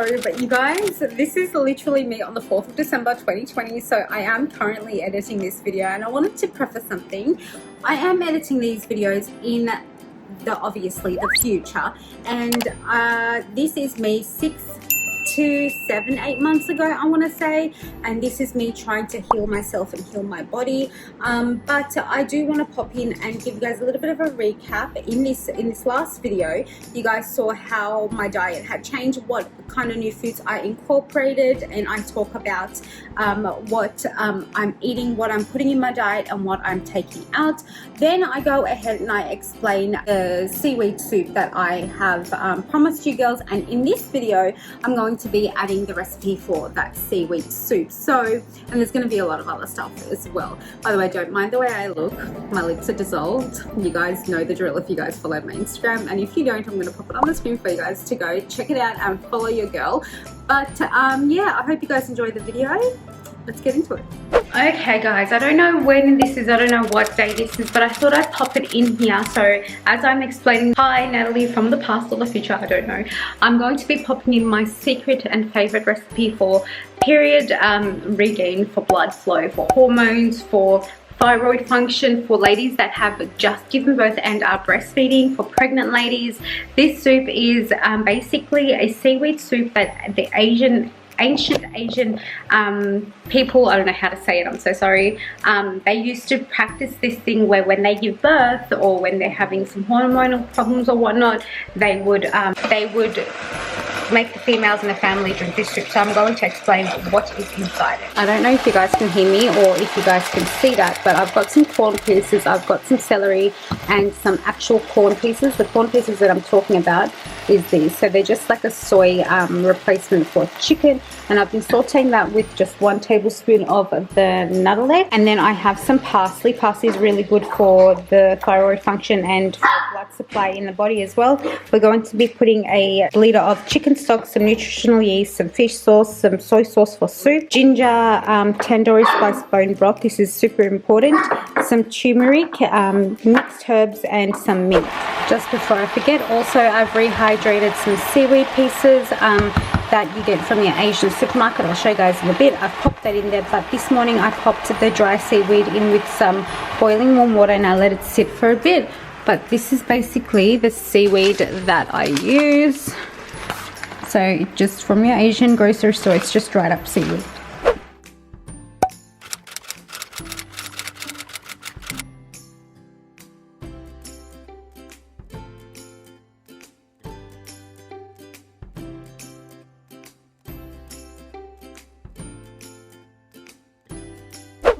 sorry, but you guys, this is literally me on the 4th of December 2020, so I am currently editing this video, and I wanted to preface something. I am editing these videos in obviously the future, and this is me 6 to 7, 8 months ago, I want to say, and this is me trying to heal myself and heal my body. But I do want to pop in and give you guys a little bit of a recap. In this last video, you guys saw how my diet had changed, what kind of new foods I incorporated, and I talk about what I'm eating, what I'm putting in my diet, and what I'm taking out. Then I go ahead and I explain the seaweed soup that I have promised you girls, and in this video I'm going to be adding the recipe for that seaweed soup. So, and there's going to be a lot of other stuff as well. By the way, don't mind the way I look, my lips are dissolved. You guys know the drill if you guys follow my Instagram, and if you don't, I'm going to pop it on the screen for you guys to go check it out and follow your girl. But yeah, I hope you guys enjoy the video. Let's get into it. Okay guys, I don't know when this is, I don't know what day this is, but I thought I'd pop it in here. So as I'm explaining, hi Natalie from the past or the future, I don't know, I'm going to be popping in my secret and favorite recipe for period regain, for blood flow, for hormones, for thyroid function, for ladies that have just given birth and are breastfeeding, for pregnant ladies. This soup is basically a seaweed soup that the ancient Asian people, I don't know how to say it, I'm so sorry, they used to practice this thing where when they give birth or when they're having some hormonal problems or whatnot, they would make the females in the family drink this soup. So I'm going to explain what is inside it. I don't know if you guys can hear me or if you guys can see that, but I've got some corn pieces, I've got some celery and some actual corn pieces. The corn pieces that I'm talking about is these. So they're just like a soy replacement for chicken, and I've been sauteing that with just 1 tablespoon of the nutmeg. And then I have some parsley. Parsley is really good for the thyroid function and for blood supply in the body as well. We're going to be putting a liter of chicken stock, some nutritional yeast, some fish sauce, some soy sauce for soup, ginger, tandoori spice bone broth, this is super important, some turmeric, mixed herbs, and some mint. Just before I forget, also I've rehydrated some seaweed pieces that you get from your Asian supermarket. I'll show you guys in a bit. I've popped that in there, but this morning I popped the dry seaweed in with some boiling warm water and I let it sit for a bit. But this is basically the seaweed that I use. So just from your Asian grocery store, it's just dried up seaweed.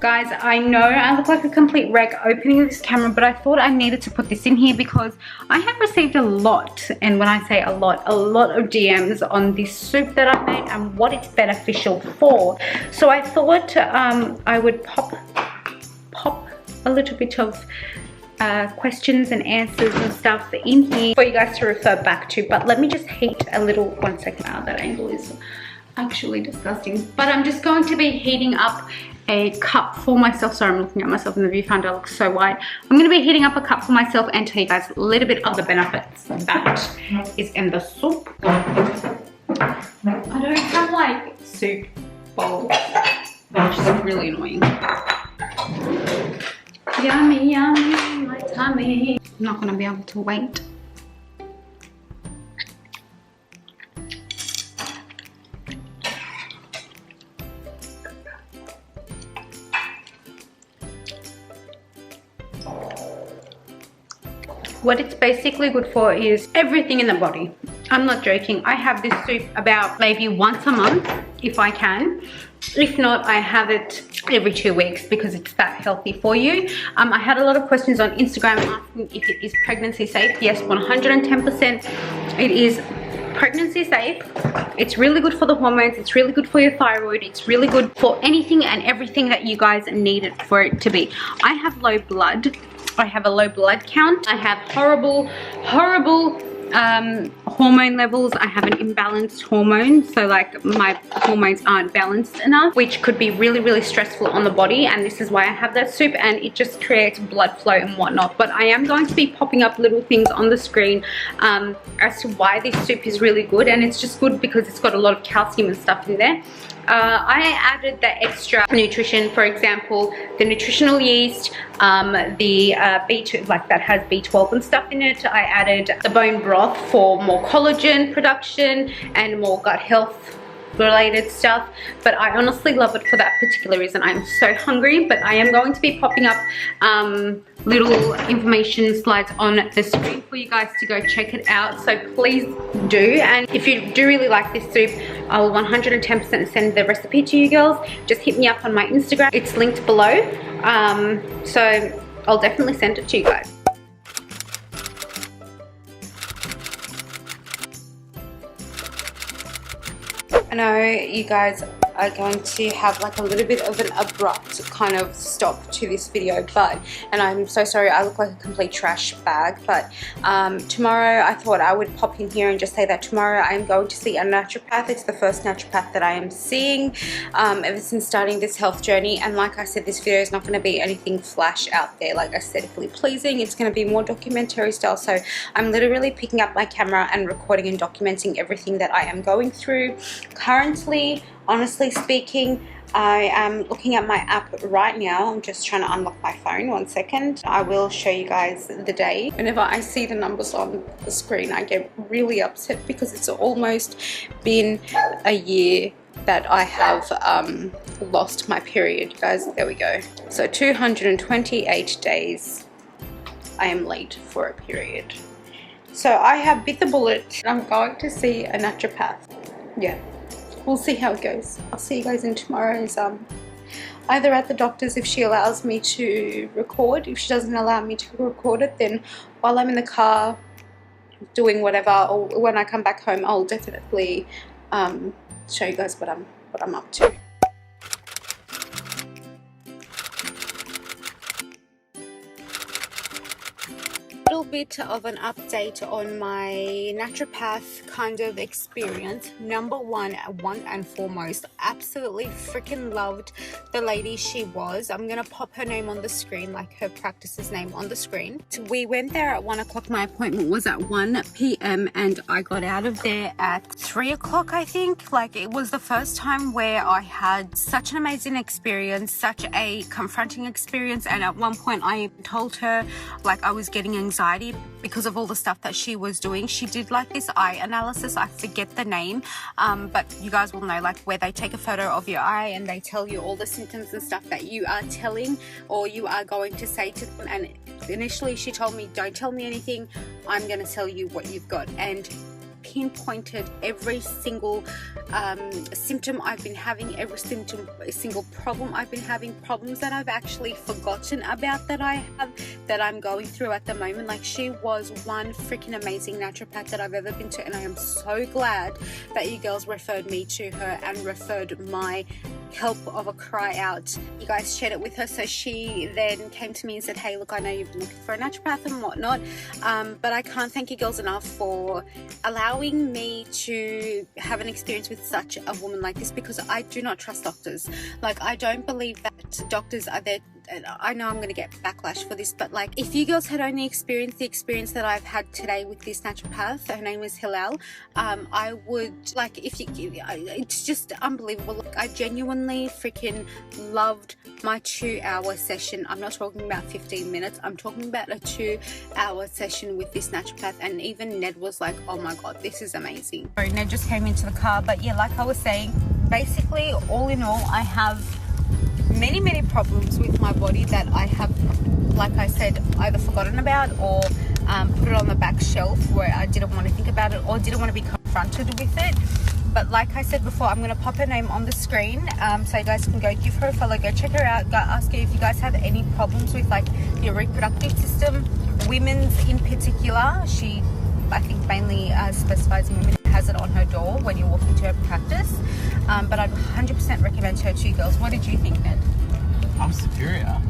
Guys, I know I look like a complete wreck opening this camera, but I thought I needed to put this in here because I have received a lot, and when I say a lot of DMs on this soup that I made and what it's beneficial for. So I thought I would pop a little bit of questions and answers and stuff in here for you guys to refer back to. But let me just heat a little, 1 second, that angle is actually disgusting. But I'm just going to be heating up a cup for myself. Sorry, I'm looking at myself in the viewfinder, I look so white. I'm going to be heating up a cup for myself and tell you guys a little bit of the benefits that is in the soup. I don't have like soup bowls, which is really annoying. Yummy, yummy, my tummy. I'm not going to be able to wait. What it's basically good for is everything in the body. I'm not joking. I have this soup about maybe once a month if I can. If not, I have it every 2 weeks because it's that healthy for you. I had a lot of questions on Instagram asking if it is pregnancy safe. Yes, 110% it is pregnancy safe. It's really good for the hormones, it's really good for your thyroid, it's really good for anything and everything that you guys need it for it to be. I have low blood, I have a low blood count, I have horrible hormone levels. I have an imbalanced hormone, so like my hormones aren't balanced enough, which could be really, really stressful on the body, and this is why I have that soup, and it just creates blood flow and whatnot. But I am going to be popping up little things on the screen as to why this soup is really good, and it's just good because it's got a lot of calcium and stuff in there. I added the extra nutrition, for example, the nutritional yeast, the B2, like that has B12 and stuff in it. I added the bone broth for more collagen production and more gut health related stuff, but I honestly love it for that particular reason. I'm so hungry, but I am going to be popping up little information slides on the screen for you guys to go check it out, so please do. And if you do really like this soup, I will 110% send the recipe to you girls. Just hit me up on my Instagram, it's linked below, so I'll definitely send it to you guys. I know you guys are going to have like a little bit of an abrupt kind of stop to this video, and I'm so sorry, I look like a complete trash bag, but tomorrow I thought I would pop in here and just say that tomorrow I am going to see a naturopath. It's the first naturopath that I am seeing ever since starting this health journey, and like I said, this video is not going to be anything flash out there, like aesthetically pleasing. It's going to be more documentary style, so I'm literally picking up my camera and recording and documenting everything that I am going through. Currently, honestly speaking, I am looking at my app right now. I'm just trying to unlock my phone. 1 second. I will show you guys the day. Whenever I see the numbers on the screen, I get really upset because it's almost been a year that I have lost my period, guys. There we go. So 228 days I am late for a period. So I have bit the bullet. I'm going to see a naturopath. Yeah. We'll see how it goes. I'll see you guys in tomorrow's either at the doctor's if she allows me to record. If she doesn't allow me to record it, then while I'm in the car doing whatever, or when I come back home, I'll definitely show you guys what I'm up to. Little bit of an update on my naturopath kind of experience. Number one and foremost, absolutely freaking loved the lady she was. I'm gonna pop her name on the screen, like her practice's name on the screen. So we went there at 1 o'clock. My appointment was at 1 p.m. and I got out of there at 3 o'clock, I think. Like, it was the first time where I had such an amazing experience, such a confronting experience, and at one point I told her like I was getting anxiety because of all the stuff that she was doing. She did like this eye analysis, I forget the name, but you guys will know, like where they take a photo of your eye and they tell you all the symptoms and stuff that you are telling or you are going to say to them. And initially she told me, don't tell me anything, I'm going to tell you what you've got, and pinpointed every single symptom I've been having, every single problem I've been having, problems that I've actually forgotten about that I have, that I'm going through at the moment. Like, she was one freaking amazing naturopath that I've ever been to, and I am so glad that you girls referred me to her and referred my help of a cry out. You guys shared it with her, so she then came to me and said, hey, look, I know you've been looking for a naturopath and whatnot, but I can't thank you girls enough for allowing me to have an experience with such a woman like this, because I do not trust doctors. Like, I don't believe that doctors are there. I know I'm going to get backlash for this, but like, if you girls had only experienced the experience that I've had today with this naturopath, her name is Hilal, I would, like, if you, it's just unbelievable. Look, I genuinely freaking loved my 2-hour session. I'm not talking about 15 minutes, I'm talking about a 2-hour session with this naturopath, and even Ned was like, oh my god, this is amazing. Sorry, Ned just came into the car, but yeah, like I was saying, basically, all in all, I have many problems with my body that I have, like I said, either forgotten about or put it on the back shelf where I didn't want to think about it or didn't want to be confronted with it. But like I said before, I'm going to pop her name on the screen, so you guys can go give her a follow, go check her out, go ask her if you guys have any problems with like your reproductive system, women's in particular. She, I think, mainly specifies in women, has it on her door when you walk into her practice, but I'd 100% recommend her to you girls. What did you think, Ned? I'm superior.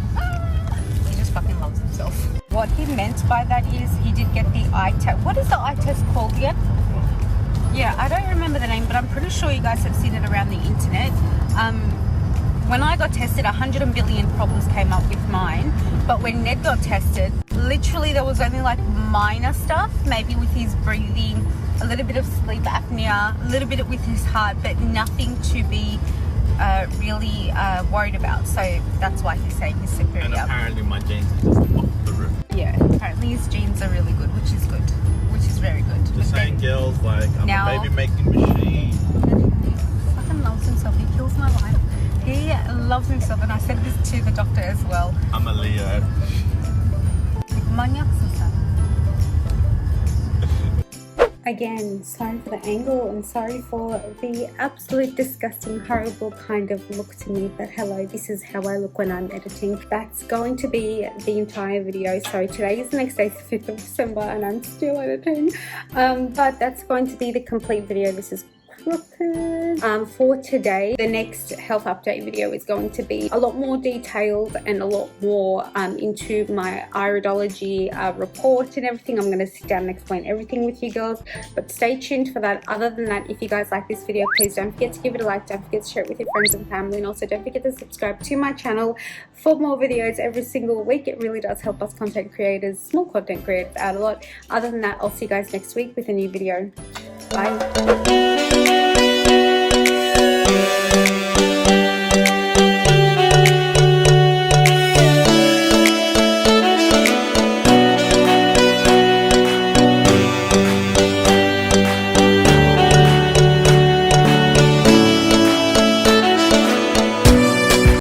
He just fucking loves himself. What what he meant by that is he did get the eye test. What is the eye test called again? Yeah, I don't remember the name, but I'm pretty sure you guys have seen it around the internet. When I got tested, 100 billion problems came up with mine. But when Ned got tested, literally there was only like minor stuff, maybe with his breathing, a little bit of sleep apnea, a little bit with his heart, but nothing to be really worried about. So that's why he's saying he's superior. And apparently my genes are just off the roof. Yeah, apparently his genes are really good, which is good, which is very good. Just saying, girls, like, I'm a baby making machine. He fucking loves himself. He kills my life. He loves himself, and I said this to the doctor as well. I'm a Leo. Again, sorry for the angle and sorry for the absolute disgusting, horrible kind of look to me, but hello, this is how I look when I'm editing. That's going to be the entire video. So today is the next day, the 5th of December, and I'm still editing. But that's going to be the complete video. This is for today. The next health update video is going to be a lot more detailed and a lot more into my iridology report and everything. I'm going to sit down and explain everything with you girls, but stay tuned for that. Other than that, if you guys like this video, please don't forget to give it a like, don't forget to share it with your friends and family, and also don't forget to subscribe to my channel for more videos every single week. It really does help us content creators, small content creators, out a lot. Other than that, I'll see you guys next week with a new video. Bye.